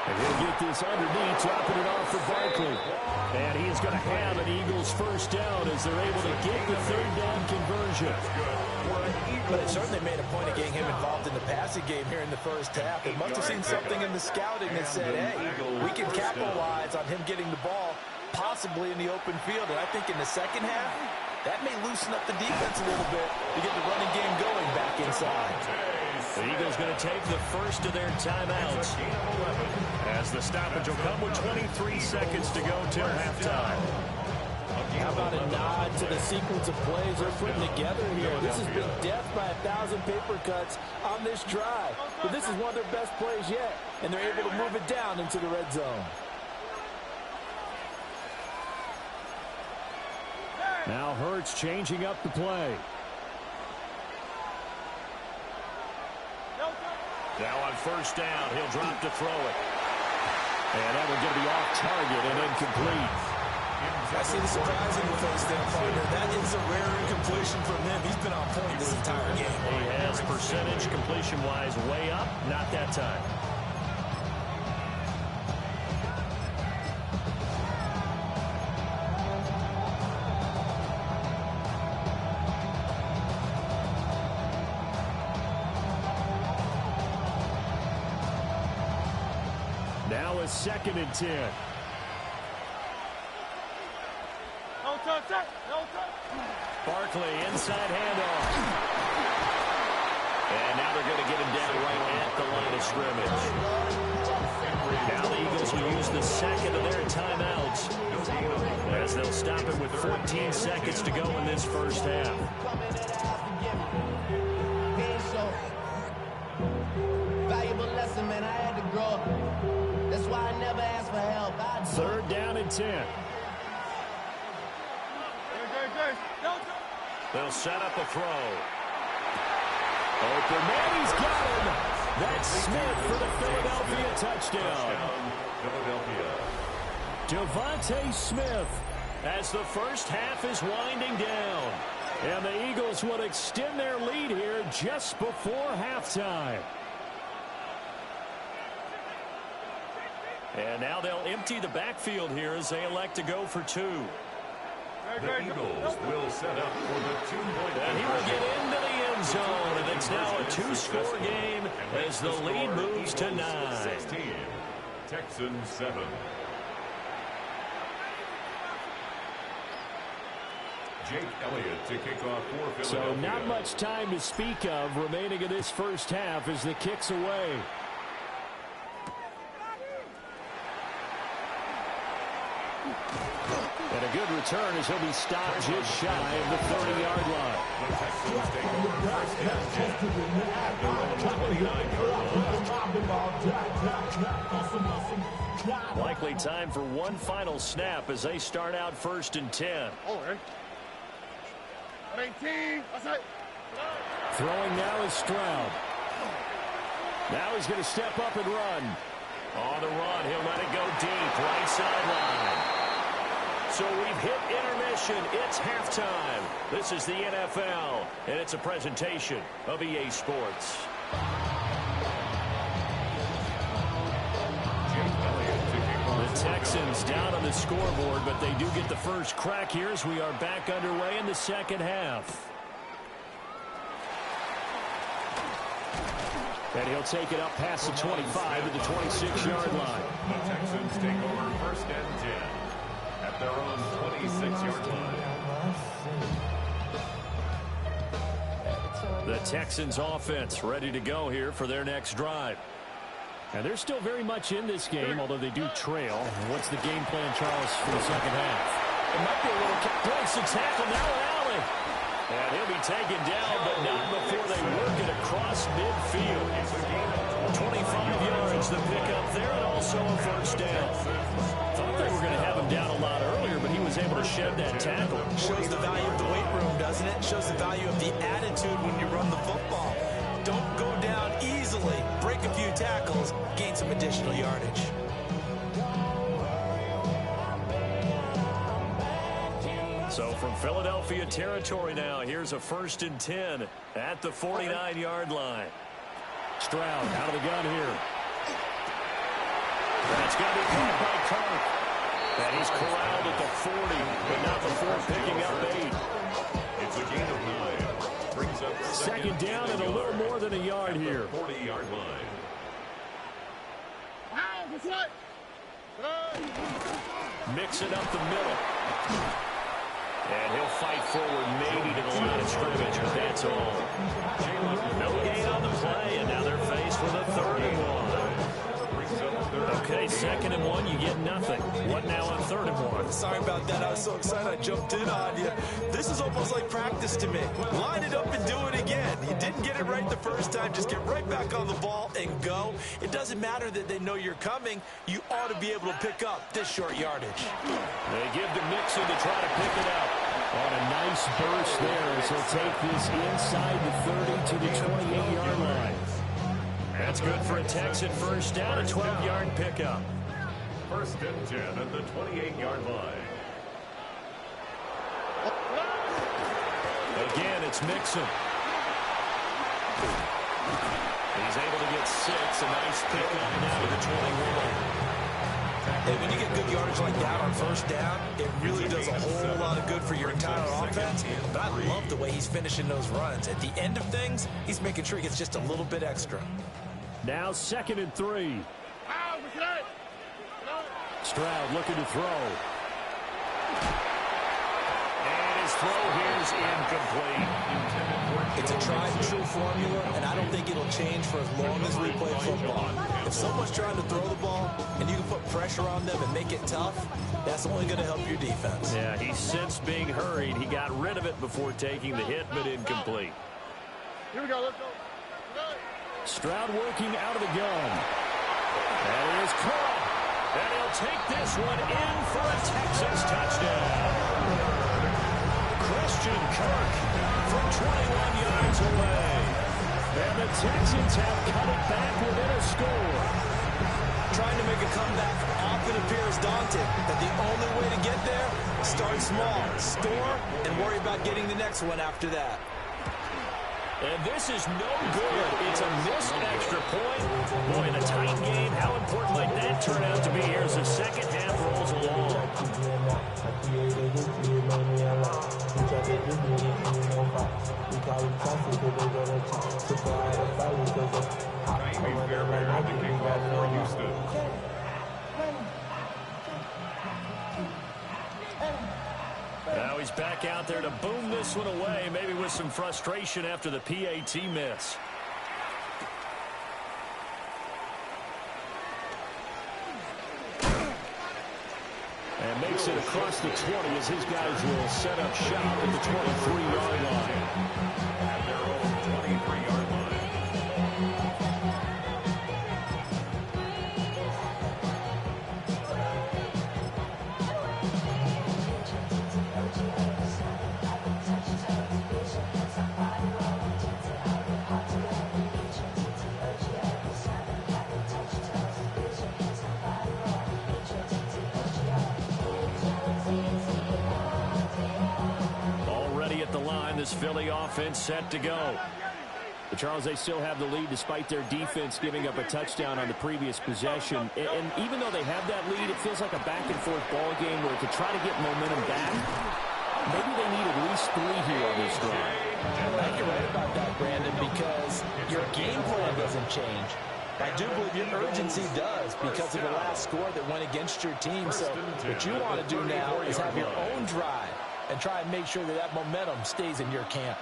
And he'll get this underneath, dropping it off for Barkley. And he is going to have an Eagles first down as they're able to get the third down conversion. But it certainly made a point of getting him involved in the passing game here in the first half. They must have seen something in the scouting that said, hey, we can capitalize on him getting the ball possibly in the open field. And I think in the second half, that may loosen up the defense a little bit to get the running game going back inside. The Eagles going to take the first of their timeouts as the stoppage will come with 23 seconds to go till halftime. How about a nod to the sequence of plays they're putting together here? This has been death by 1,000 paper cuts on this drive. But this is one of their best plays yet, and they're able to move it down into the red zone. Now Hurts changing up the play. Now on first down, he'll drop to throw it. And that will get to be off target and incomplete. I see the surprise in your face there, partner. That is a rare incompletion from him. He's been on point this entire game. He has percentage completion-wise way up. Not that time. Now a 2nd and 10. Barkley inside handoff. And now they're going to get him down right at the line of scrimmage. Now the Eagles will use the second of their timeouts as they'll stop it with 14 seconds to go in this first half. Valuable lesson, man. I had to grow up. That's why I never asked for help. 3rd down and 10. They'll set up a throw. Open man, he's got him. That's Smith for the Philadelphia touchdown. Devontae Smith as the first half is winding down. And the Eagles will extend their lead here just before halftime. And now they'll empty the backfield here as they elect to go for 2. The Eagles will set up for the 2-point And he will get into the end zone, and it's now a 2-score game as the lead moves to 9. 16, Texans 7. Jake Elliott to kick off for Philadelphia. So not much time to speak of remaining in this first half as the kick's away. And a good return as he'll be stopped just shy of the 30-yard line. The Texans take over first and 10 at their own 29-yard line. Likely time for one final snap as they start out 1st and 10. Throwing now is Stroud. Now he's going to step up and run. On the run, he'll let it go deep, right sideline. So we've hit intermission. It's halftime. This is the NFL, and it's a presentation of EA Sports. The Texans down on the scoreboard, but they do get the first crack here as we are back underway in the second half. And he'll take it up past the 25 to the 26-yard line. The Texans take over 1st and 10 at their own 26-yard line. The Texans offense ready to go here for their next drive. And they're still very much in this game, although they do trail. What's the game plan, Charles, for the second half? It might be a little... Breaks the tackle, now Allen. And he'll be taken down, but not before they work it across midfield. 25 yards, the pickup there, and also a first down. Thought they were going to have him down a lot earlier, but he was able to shed that tackle. Shows the value of the weight room, doesn't it? Shows the value of the attitude when you run the football. Don't go down easily. Break a few tackles, gain some additional yardage. So from Philadelphia territory now, here's a 1st and 10 at the 49-yard line. Stroud out of the gun here. It's going to be caught by Kirk. And he's corralled at the 40, but not before picking up 8. It's a gain of 9. Brings up second down and a little more than a yard here. 40-yard line. Mix it up the middle. And he'll fight forward maybe to the line of scrimmage, but that's all. No gain on the play, and now they're faced with a 3rd and 1. Okay, 2nd and 1, you get nothing. What now on 3rd and 1? Sorry about that. I was so excited I jumped in on you. This is almost like practice to me. Line it up and do it again. You didn't get it right the first time. Just get right back on the ball and go. It doesn't matter that they know you're coming. You ought to be able to pick up this short yardage. They give to Mixon to try to pick it up. On a nice burst there as he'll take this inside the 30 to the 28-yard line. That's good for a Texan first down, a 12-yard pickup. 1st and 10 at the 28-yard line. Again, it's Mixon. He's able to get 6. A nice pickup now to the 21. And when you get good yardage like that on 1st down, it really does a whole lot of good for your entire offense. But I love the way he's finishing those runs. At the end of things, he's making sure he gets just a little bit extra. Now 2nd and 3. Stroud looking to throw. And his throw here is incomplete. It's a tried-and-true formula, and I don't think it'll change for as long as we play football. If someone's trying to throw the ball and you can put pressure on them and make it tough, that's only going to help your defense. Yeah, he sensed being hurried. He got rid of it before taking the hit, but incomplete. Here we go. Let's go. Stroud working out of the gun. That is caught. And he'll take this one in for a Texans touchdown. Christian Kirk from 21 yards away. And the Texans have cut it back within a score. Trying to make a comeback often appears daunting, but the only way to get there, start small, score, and worry about getting the next one after that. And this is no good. It's a missed extra point. Boy, in a tight game, how important might that turn out to be here as the second half rolls along? Now he's back out there to boom this one away, maybe with some frustration after the PAT miss. And makes it across the 20 as his guys will set up shop at the 23-yard line. At their own 23-yard line. This Philly offense set to go. But Charles, they still have the lead despite their defense giving up a touchdown on the previous possession. And even though they have that lead, it feels like a back-and-forth ball game where to try to get momentum back, maybe they need at least 3 here on this drive. I think you're right about that, Brandon, because your game plan doesn't change. I do believe your urgency does because of the last score that went against your team. So what you want to do now is have your own drive and try and make sure that that momentum stays in your camp.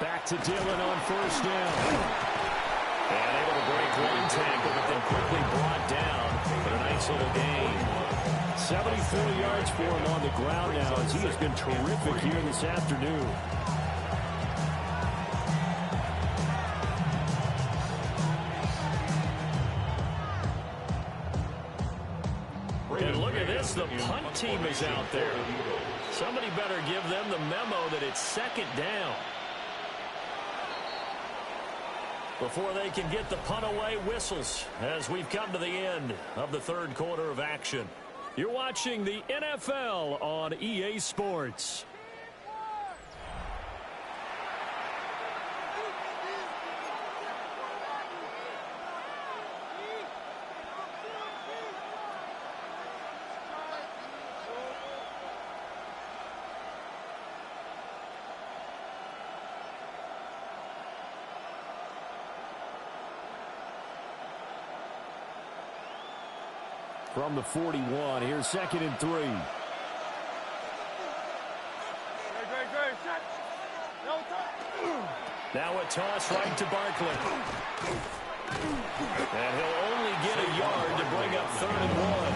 Back to Dillon on first down. And able to break one tackle, but then quickly brought down. But a nice little gain. 74 yards for him on the ground now as he has been terrific here this afternoon. And look at this, the punt team is out there. Somebody better give them the memo that it's second down. Before they can get the punt away, whistles as we've come to the end of the third quarter of action. You're watching the NFL on EA Sports. From the 41, here's 2nd and 3. Now a toss right to Barkley. And he'll only get a yard to bring up 3rd and 1.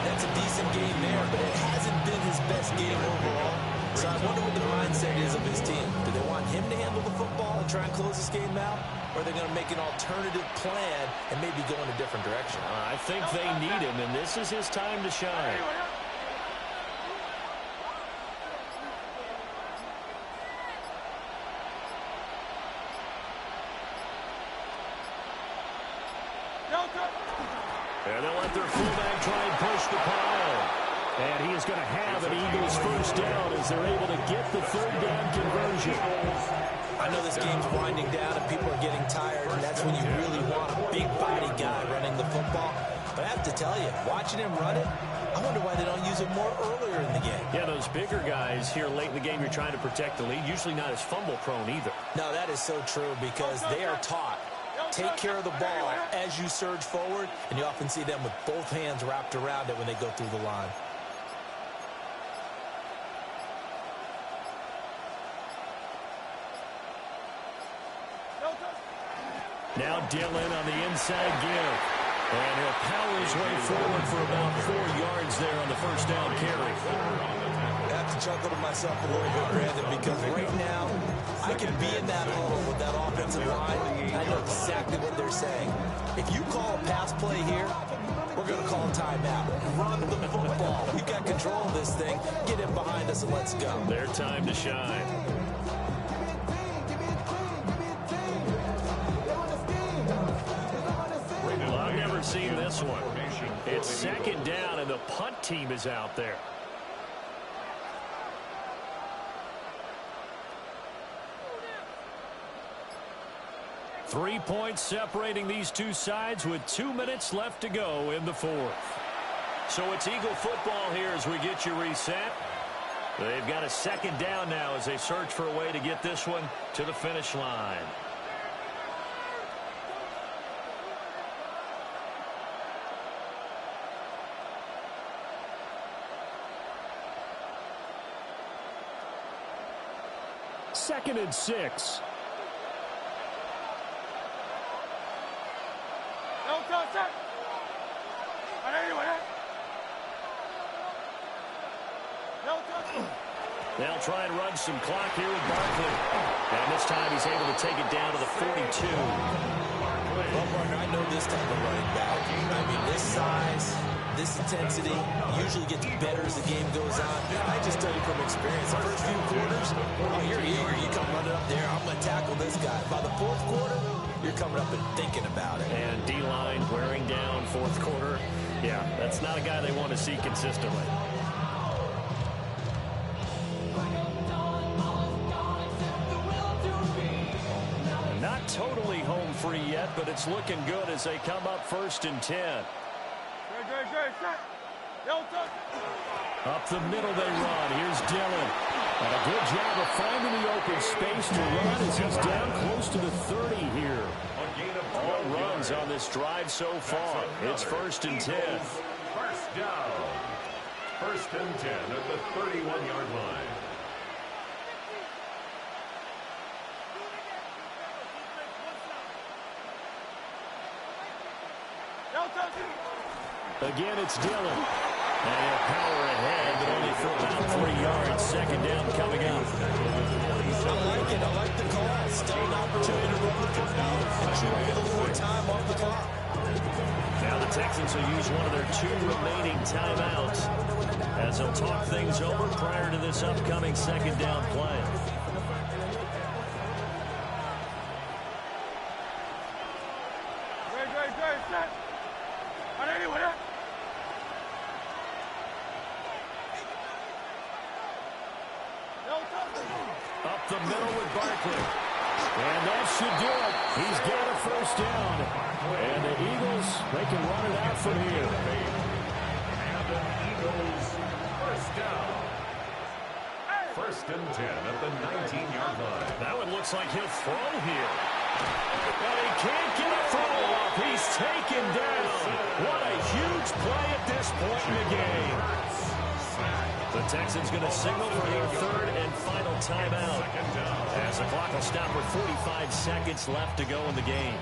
That's a decent game there, but it hasn't been his best game overall. So I wonder what the mindset is of his team. Do they want him to handle the football and try and close this game out? Or are they going to make an alternative plan and maybe go in a different direction? I think they need him, and this is his time to shine. And they'll let their fullback try and push the pile. And he is going to have an Eagles first down as they're able to get the 3rd down conversion. I know this game's winding down and people are getting tired, and that's when you really want a big body guy running the football. But I have to tell you, watching him run it, I wonder why they don't use it more earlier in the game. Yeah, those bigger guys here late in the game, you're trying to protect the lead, usually not as fumble prone either. No, that is so true because they are taught. Take care of the ball as you surge forward, and you often see them with both hands wrapped around it when they go through the line. Now Dillon on the inside give. And he'll power his way forward for about 4 yards there on the first down carry. I have to chuckle to myself a little bit, Brandon, because right now I can be in that huddle with that offensive line. I know exactly what they're saying. If you call a pass play here, we're going to call a timeout. Run the football. We've got control of this thing. Get in behind us and let's go. Their time to shine. I've never seen this one. It's 2nd down, and the punt team is out there. Three points separating these two sides with 2 minutes left to go in the 4th. So it's Eagle football here as we get you reset. They've got a 2nd down now as they search for a way to get this one to the finish line. Second and 6. They'll try and run some clock here with Barkley. And this time he's able to take it down to the 42. Well, partner, I know this type of running back. I mean, this size, this intensity usually gets better as the game goes on. I just tell you from experience, the first few quarters, oh, you're eager. You come running up there, I'm going to tackle this guy. By the 4th quarter, you're coming up and thinking about it. And D-line wearing down 4th quarter. Yeah, that's not a guy they want to see consistently. Not totally home free yet, but it's looking good as they come up 1st and 10. Up the middle they run. Here's Dillon. And a good job of finding the open space to run as he's down close to the 30 here. All runs on this drive so far. It's 1st and 10. First down. 1st and 10 at the 31-yard line. Again, it's Dillon. And he'll power ahead, but only for about 3 yards. 2nd down coming up. I like it. I like the call. Still an opportunity to run the football and chew a little more time off the clock. Now the Texans will use one of their 2 remaining timeouts as they'll talk things over prior to this upcoming second down play. Up the middle with Barkley. And that should do it. He's got a first down. And the Eagles, they can run it out from here. And the Eagles first down. First and 10 at the 19-yard line. Now it looks like he'll throw here. But he can't get a throw off. He's taken down. What a huge play at this point in the game. The Texans going to signal for their 3rd and final timeout as the clock will stop with 45 seconds left to go in the game.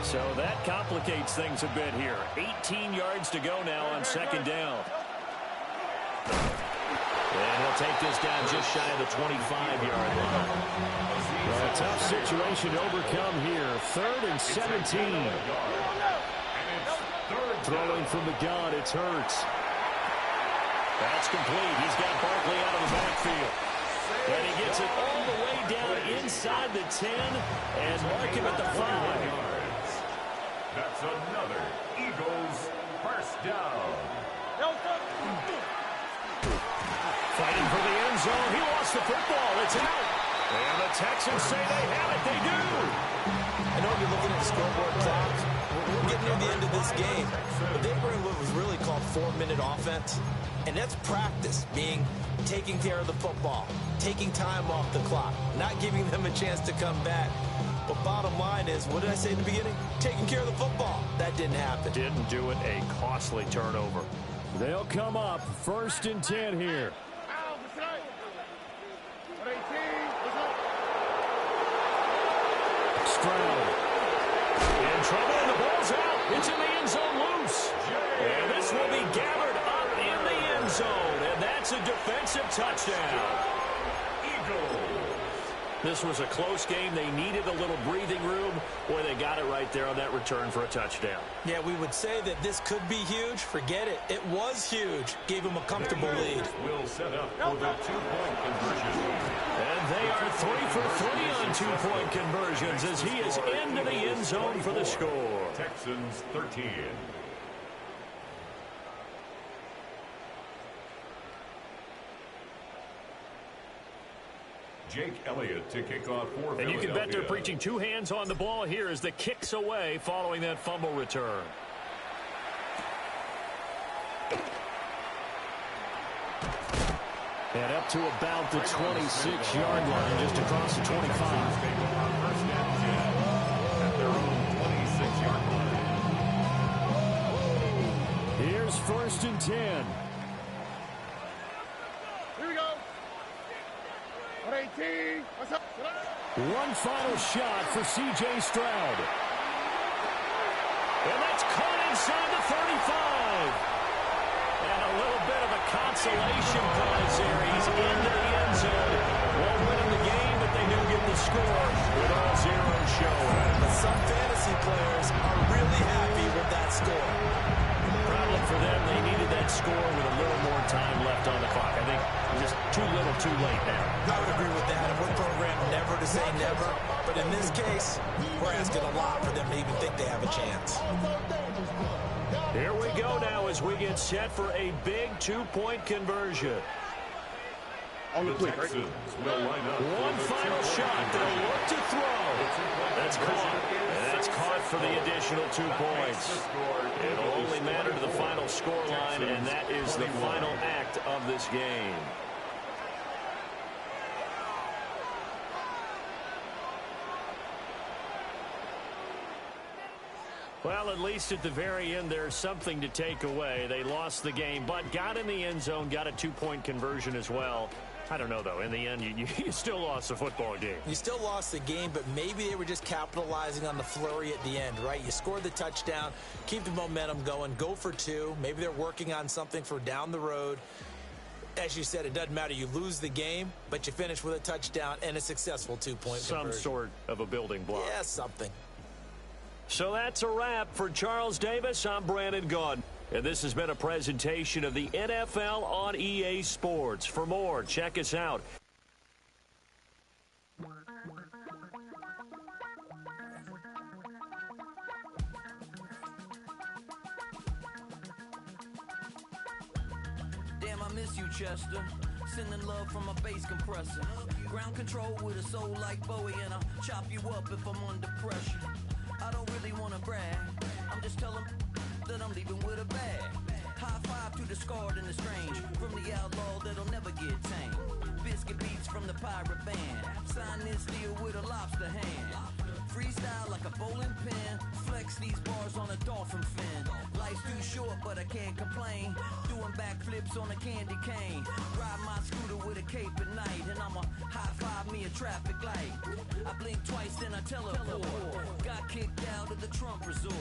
So that complicates things a bit here. 18 yards to go now on second down. And he'll take this down just shy of the 25-yard line. Well, a tough situation to overcome here. 3rd and 17. Throwing from the gun, it's Hurts. That's complete. He's got Barkley out of the backfield. And he gets it all the way down inside the 10 and mark him at the 5. That's another Eagles first down. Fighting for the end zone. He lost the football. It's out. And the Texans say they have it. They do. I know you're looking at the scoreboard clock. We're getting near the end of this game. But they were in what was really called 4-minute offense. And that's practice, meaning taking care of the football, taking time off the clock, not giving them a chance to come back. But bottom line is, what did I say in the beginning? Taking care of the football. That didn't happen. Didn't do it. A costly turnover. They'll come up 1st and 10 here. Stroud. In trouble, and the ball's out. It's in the end zone loose. And this will be gathered up in the end zone. And that's a defensive touchdown. Eagles. This was a close game. They needed a little breathing room. Boy, they got it right there on that return for a touchdown. Yeah, we would say that this could be huge. Forget it. It was huge. Gave them a comfortable lead. Will set up for the 2-point conversion. And they are 3 for 3 on 2-point conversions as he is into the end zone for the score. Texans 13. Jake Elliott to kick off for Philadelphia. And you can bet they're preaching 2 hands on the ball here as the kick's away following that fumble return. And up to about the 26-yard line, just across the 25. First and 10 at their own 26-yard line. Here's 1st and 10. Here we go. 118. What's up? One final shot for C.J. Stroud. And that's caught inside the 35. And a little bit of a consolation prize there. He's into the end zone. Won't win in the game, but they do get the score with all zeros showing. But some fantasy players are really happy with that score. Problem for them, they needed that score with a little more time left on the clock. I think just too little too late now. I would agree with that. And we're programmed never to say never. But in this case, we're asking a lot for them to even think they have a chance. Here we go now as we get set for a big 2-point conversion. On the quick, right? Will line up One final shot. They'll look to throw. That's caught. And that's caught for the additional 2 points. It'll only matter to the final score line, and that is the final act of this game. Well, at least at the very end, there's something to take away. They lost the game, but got in the end zone, got a 2-point conversion as well. I don't know, though. In the end, you still lost the football game. You still lost the game, but maybe they were just capitalizing on the flurry at the end, right? You scored the touchdown, keep the momentum going, go for 2. Maybe they're working on something for down the road. As you said, it doesn't matter. You lose the game, but you finish with a touchdown and a successful two-point conversion. Some sort of a building block. Yeah, something. So that's a wrap for Charles Davis. I'm Brandon Gaudin. And this has been a presentation of the NFL on EA Sports. For more, check us out. Damn, I miss you, Chester. Sending love from a bass compressor. Ground control with a soul like Bowie, and I'll chop you up if I'm under pressure. I don't really want to brag. I'm just telling that I'm leaving with a bag. High five to the scarred and the strange. From the outlaw that'll never get tamed. Biscuit beats from the pirate band. Sign this deal with a lobster hand. Freestyle like a bowling pin. Flex these bars on a dolphin fin. Life's too short, but I can't complain. Doing backflips on a candy cane. Ride my scooter with a cape at night. And I'ma high five me a traffic light. I blink twice, then I teleport. Got kicked out of the Trump resort.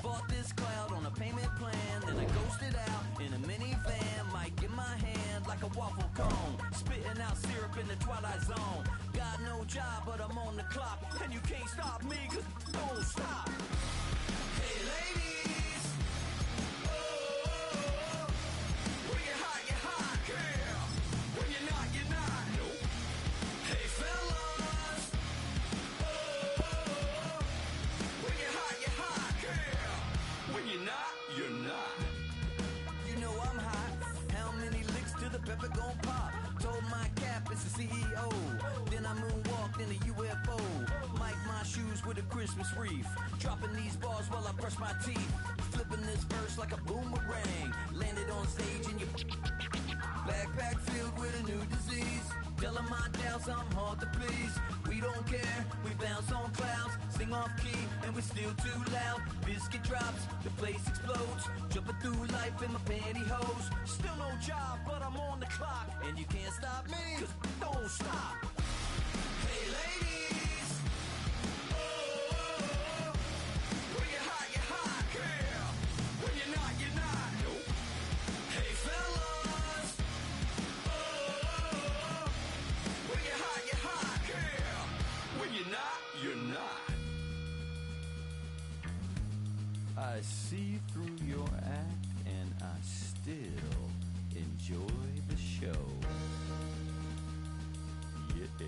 Bought this cloud on a payment plan. Then I ghosted out in a minivan. Mic in my hand like a waffle cone. Spitting out syrup in the twilight zone. Got no job, but I'm on the clock. And you can't stop me, cause don't stop. Hey ladies, oh, when you're hot, girl. When you're not, nope. Hey fellas, oh, when you're hot, girl. When you're not, you're not. You know I'm hot. How many licks till the pepper gon' pop? Told my cap it's the CEO. Then I moonwalked in a UFO. Mic my shoes with a Christmas wreath. Dropping these bars while I brush my teeth. Flipping this verse like a boomerang. Landed on stage in your backpack filled with a new disease. Telling my doubts I'm hard to please. We don't care, we bounce on clouds. Sing off key and we're still too loud. Biscuit drops, the place explodes. Jumping through life in my pantyhose. Still no job, but I'm on the clock. And you can't stop me, cause don't stop. Hey ladies, oh, when you're hot, girl. When you're not, nope. Hey fellas, oh, when you're hot, girl. When you're not, you're not. I see through your act and I still enjoy the show. Yeah.